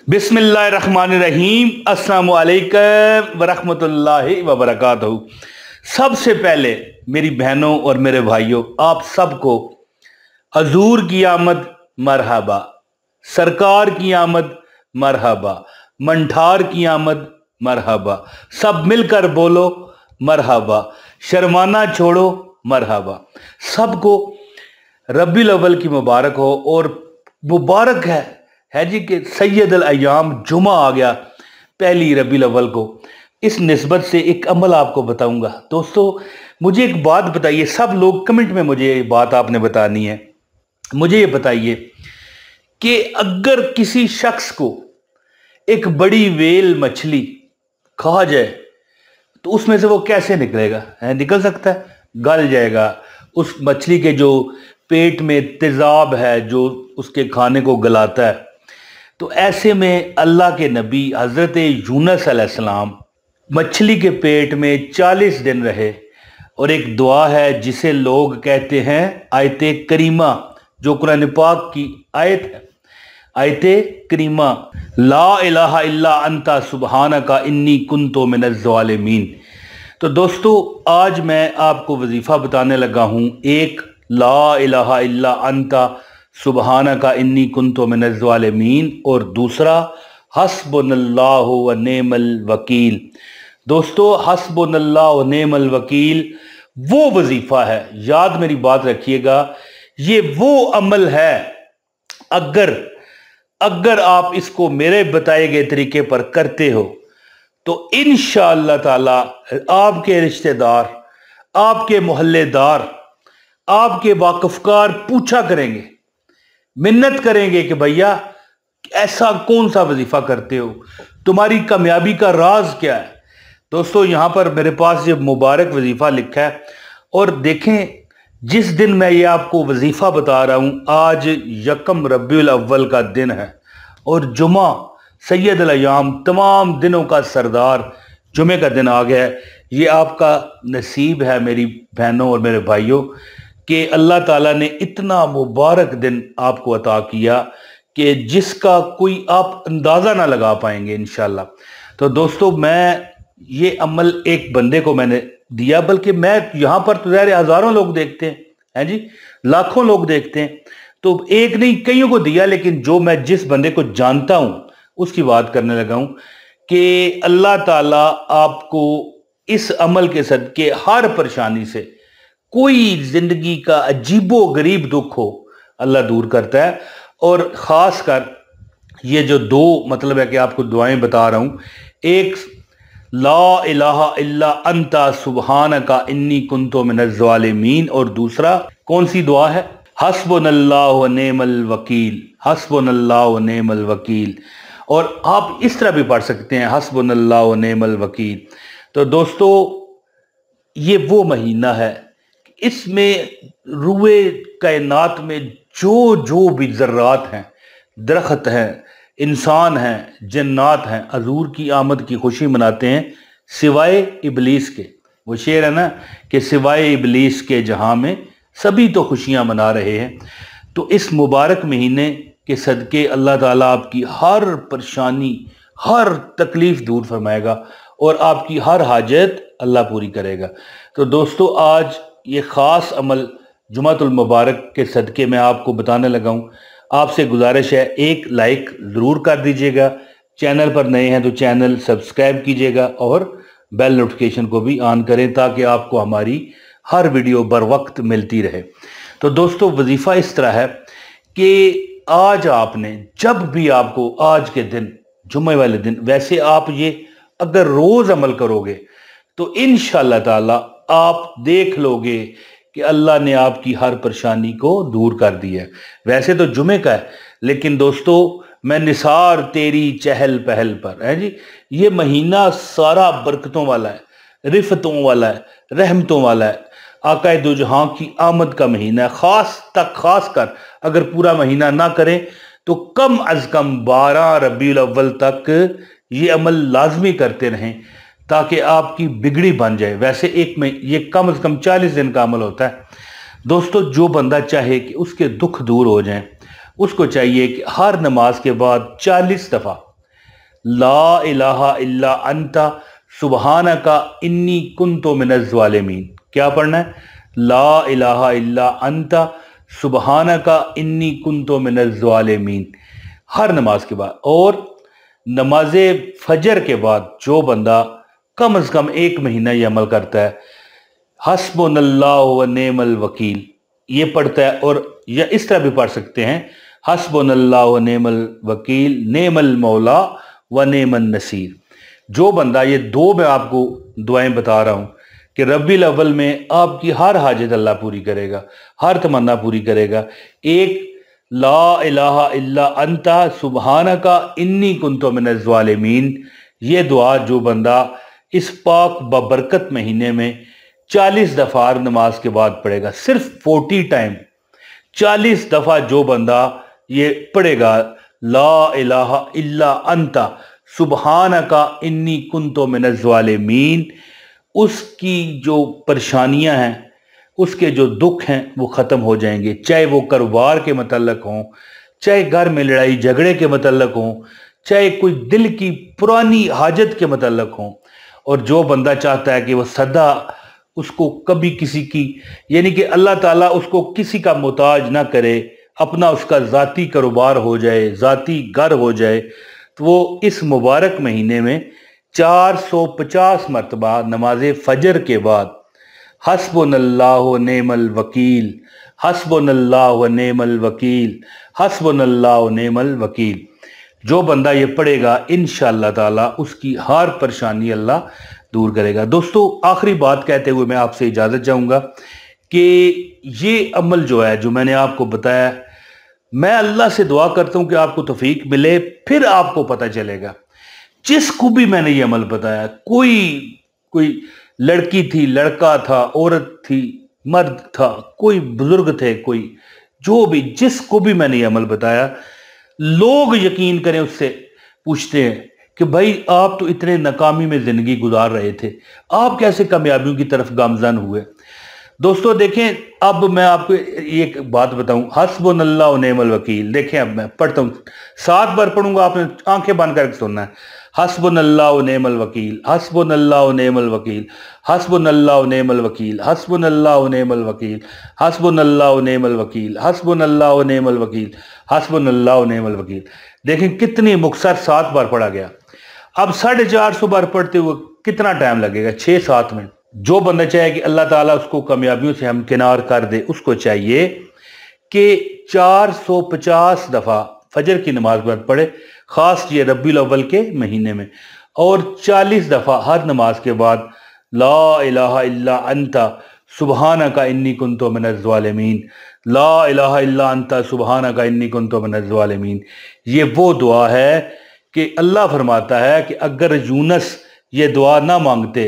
बिस्मिल्लाहिर्रहमानिर्रहीम। अस्सलामु अलैकुम वरहमतुल्लाहि वबरकातुहू। सबसे पहले मेरी बहनों और मेरे भाइयों, आप सबको हजूर की आमद मरहबा, सरकार की आमद मरहबा, मंठार की आमद मरहबा। सब मिलकर बोलो मरहबा, शर्माना छोड़ो मरहबा। सबको रब्बीउल अव्वल की मुबारक हो। और मुबारक है जी कि सैयदुल अय्याम जुमा आ गया पहली रब्बीउल अव्वल को। इस निस्बत से एक अमल आपको बताऊंगा। दोस्तों, मुझे एक बात बताइए, सब लोग कमेंट में मुझे ये बात आपने बतानी है। मुझे ये बताइए कि अगर किसी शख्स को एक बड़ी वेल मछली खा जाए तो उसमें से वो कैसे निकलेगा? निकल सकता है? गल जाएगा। उस मछली के जो पेट में तेजाब है जो उसके खाने को गलाता है। तो ऐसे में अल्लाह के नबी हज़रत यूनुस अलैहिस्सलाम मछली के पेट में 40 दिन रहे। और एक दुआ है जिसे लोग कहते हैं आयते करीमा, जो कुरान पाक की आयत है, आयते करीमा, ला इलाहा इल्ला अंता सुबहानका इन्नी कुन्तु मिनज़ ज़ालिमीन। तो दोस्तों, आज मैं आपको वजीफ़ा बताने लगा हूँ। एक, ला इलाहा इल्ला अंता सुबहानका इन्नी कुन्तु मिनज़ ज़ालिमीन, और दूसरा हस्बुनल्लाहु व निअमल वकील। दोस्तों, हस्बुनल्लाहु व निअमल वकील वो वजीफ़ा है, याद मेरी बात रखिएगा, ये वो अमल है, अगर आप इसको मेरे बताए गए तरीके पर करते हो तो इंशाअल्लाह ताला आपके रिश्तेदार, आपके मोहल्लेदार, आपके वाकफकार पूछा करेंगे, मिन्नत करेंगे कि भैया ऐसा कौन सा वजीफा करते हो, तुम्हारी कामयाबी का राज क्या है। दोस्तों, यहां पर मेरे पास ये मुबारक वजीफा लिखा है। और देखें, जिस दिन मैं ये आपको वजीफा बता रहा हूं, आज यकम रब्बीउल अव्वल का दिन है और जुमा सैयदुल अय्याम, तमाम दिनों का सरदार, जुमे का दिन आ गया है। ये आपका नसीब है मेरी बहनों और मेरे भाइयों कि अल्लाह ताला ने इतना मुबारक दिन आपको अता किया कि जिसका कोई आप अंदाज़ा ना लगा पाएंगे इंशाल्लाह। तो दोस्तों, मैं ये अमल एक बंदे को मैंने दिया, बल्कि मैं यहाँ पर तो ज़ाहिर हज़ारों लोग देखते हैं जी, लाखों लोग देखते हैं, तो एक नहीं कईयों को दिया। लेकिन जो मैं जिस बंदे को जानता हूँ उसकी बात करने लगा हूँ कि अल्लाह ताला आपको इस अमल के सदके हर परेशानी से, कोई जिंदगी का अजीबो गरीब दुख हो, अल्लाह दूर करता है। और ख़ास कर ये जो दो मतलब है कि आपको दुआएं बता रहा हूँ, एक ला इलाहा इल्ला अंता सुबहानका इन्नी कुन्तु मिनज़ ज़ालिमीन, और दूसरा कौन सी दुआ है? हस्बुनल्लाहु व निअमल वकील, हस्बुनल्लाहु व निअमल वकील। और आप इस तरह भी पढ़ सकते हैं, हस्बुनल्लाहु व निअमल वकील। तो दोस्तों, ये वो महीना है, इसमें रूए कायनात में जो जो भी ज़र्रात हैं, दरख्त हैं, इंसान हैं, जन्नात हैं, हजूर की आमद की खुशी मनाते हैं, सिवाय इबलीस के। वो शेर है ना कि सिवाय इबलीस के जहां में सभी तो खुशियां मना रहे हैं। तो इस मुबारक महीने के सदके अल्लाह ताला आपकी हर परेशानी, हर तकलीफ दूर फरमाएगा और आपकी हर हाजत अल्लाह पूरी करेगा। तो दोस्तों, आज ये ख़ास अमल जुमातुल मुबारक के सदके मैं आपको बताने लगा हूँ। आपसे गुजारिश है, एक लाइक ज़रूर कर दीजिएगा, चैनल पर नए हैं तो चैनल सब्सक्राइब कीजिएगा और बेल नोटिफिकेशन को भी ऑन करें ताकि आपको हमारी हर वीडियो बर वक्त मिलती रहे। तो दोस्तों, वजीफ़ा इस तरह है कि आज आपने जब भी आपको आज के दिन, जुम्मे वाले दिन, वैसे आप ये अगर रोज़ अमल करोगे तो इंशाअल्लाह ताला आप देख लोगे कि अल्लाह ने आपकी हर परेशानी को दूर कर दिया है। वैसे तो जुमे का है, लेकिन दोस्तों, मैं निसार तेरी चहल पहल पर है जी, ये महीना सारा बरकतों वाला है, रिफतों वाला है, रहमतों वाला है। आकाए दो जहां की आमद का महीना है। खास कर अगर पूरा महीना ना करें तो कम अज कम 12 रब्बीउल अव्वल तक ये अमल लाजमी करते रहें ताकि आपकी बिगड़ी बन जाए। वैसे एक में ये कम से कम 40 दिन का अमल होता है। दोस्तों, जो बंदा चाहे कि उसके दुख दूर हो जाएं, उसको चाहिए कि हर नमाज के बाद 40 दफ़ा ला इलाहा इल्ला अंता सुबहानका इन्नी कुन्तु मिनज़ ज़ालिमीन। क्या पढ़ना है? ला इलाहा इल्ला अंता सुबहानका इन्नी कुन्तु मिनज़ ज़ालिमीन, हर नमाज के बाद। और नमाज फजर के बाद जो बंदा कम अज़ कम 1 महीना ये अमल करता है, हस्बुनल्लाहु व नेमल वकील, ये पढ़ता है। और या इस तरह भी पढ़ सकते हैं, हस्बुनल्लाहु व नेमल वकील नेमल मौला व नेमन नसीर। जो बंदा, ये 2 मैं आपको दुआएं बता रहा हूँ कि रब्बिल अव्वल में आपकी हर हाजत अल्लाह पूरी करेगा, हर तमन्ना पूरी करेगा। एक ला इलाहा इल्ला अंता सुबहानका इन्नी कुन्तु मिनज़ ज़ालिमीन, ये दुआ जो बंदा इस पाक बबरकत महीने में 40 दफ़ा नमाज के बाद पढ़ेगा, सिर्फ 40 टाइम 40 दफ़ा जो बंदा ये पढ़ेगा, ला इलाहा इल्ला अंता सुबहानका इन्नी कुन्तु मिनज़ ज़ालिमीन, उसकी जो परेशानियां हैं, उसके जो दुख हैं वो ख़त्म हो जाएंगे। चाहे वो कारोबार के मतलब हों, चाहे घर में लड़ाई झगड़े के मतलब हों, चाहे कोई दिल की पुरानी हाजत के मतलब हों। और जो बंदा चाहता है कि वो सदा उसको कभी किसी की, यानी कि अल्लाह ताला उसको किसी का मोहताज ना करे, अपना उसका ज़ाती कारोबार हो जाए, ज़ाती घर हो जाए, तो वो इस मुबारक महीने में 450 मरतबा नमाज फजर के बाद हस्बुनल्लाहु व नेमल वकील, हस्बुनल्लाहु व नेमल वकील, हस्बुनल्लाहु व नेमल वकील, जो बंदा ये पढ़ेगा इंशाअल्लाह ताला उसकी हर परेशानी अल्लाह दूर करेगा। दोस्तों, आखिरी बात कहते हुए मैं आपसे इजाज़त चाहूँगा कि ये अमल जो है, जो मैंने आपको बताया, मैं अल्लाह से दुआ करता हूँ कि आपको तौफीक मिले, फिर आपको पता चलेगा। जिसको भी मैंने ये अमल बताया, कोई लड़की थी, लड़का था, औरत थी, मर्द था, कोई बुजुर्ग थे, कोई जो भी, जिसको भी मैंने ये अमल बताया, लोग यकीन करें, उससे पूछते हैं कि भाई आप तो इतने नाकामी में ज़िंदगी गुजार रहे थे, आप कैसे कामयाबियों की तरफ गामज़न हुए। दोस्तों देखें, अब मैं आपको एक बात बताऊं, हस्बुनल्लाहु व नेमल वकील, देखें अब मैं पढ़ता हूं, 7 बार पढ़ूंगा, आपने आंखें बंद करके सुनना है। हस्बुनल्लाहु व नेमल वकील, हस्बुनल्लाहु व नेमल वकील, हस्बुनल्लाहु व नेमल वकील, हस्बुनल्लाहु व नेमल वकील, हस्बुनल्लाहु व नेमल वकील, हस्बुनल्लाहु व नेमल वकील, हस्बुनल्लाहु व नेमल वकील। देखें कितनी मुख्तसर 7 बार पढ़ा गया। अब 450 बार पढ़ते हुए कितना टाइम लगेगा? 6-7 मिनट। जो बंदा चाहे कि अल्लाह ताला उसको कामयाबियों से हमकिनार कर दे, उसको चाहिए कि 450 दफ़ा फजर की नमाज पर पढ़े, ख़ास ये रब्बीउल अव्वल के महीने में, और 40 दफ़ा हर नमाज के बाद ला इलाहा इल्ला अंता सुबहानका इन्नी कुन्तु मिनज़ ज़ालिमीन, ला इलाहा इल्ला अंता सुबहानका इन्नी कुन्तु मिनज़ ज़ालिमीन। ये वो दुआ है कि अल्लाह फरमाता है कि अगर यूनस ये दुआ ना मांगते,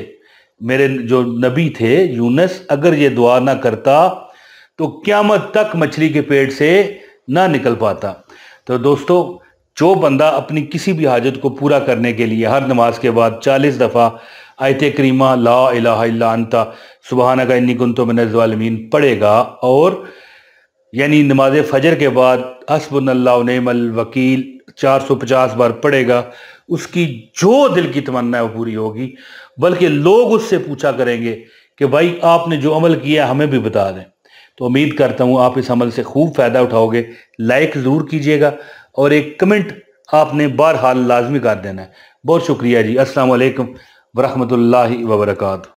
मेरे जो नबी थे यूनस, अगर ये दुआ ना करता तो क़यामत तक मछली के पेट से ना निकल पाता। तो दोस्तों, जो बंदा अपनी किसी भी हाजत को पूरा करने के लिए हर नमाज के बाद 40 दफ़ा आयत करीमा ला इलाहा इल्ला अंता सुबहानका इन्नी कुन्तु मिनज़ ज़ालिमीन पढ़ेगा, और यानी नमाज फजर के बाद हस्बुनल्लाहु व नेमल वकील 450 बार पढ़ेगा, उसकी जो दिल की तमन्ना है वो पूरी होगी। बल्कि लोग उससे पूछा करेंगे कि भाई आपने जो अमल किया हमें भी बता दें। तो उम्मीद करता हूँ आप इस अमल से खूब फ़ायदा उठाओगे। लाइक ज़रूर कीजिएगा और एक कमेंट आपने बहरहाल लाजमी कर देना है। बहुत शुक्रिया जी। अस्सलाम वालेकुम वरहमतुल्लाहि वबरकातुहू।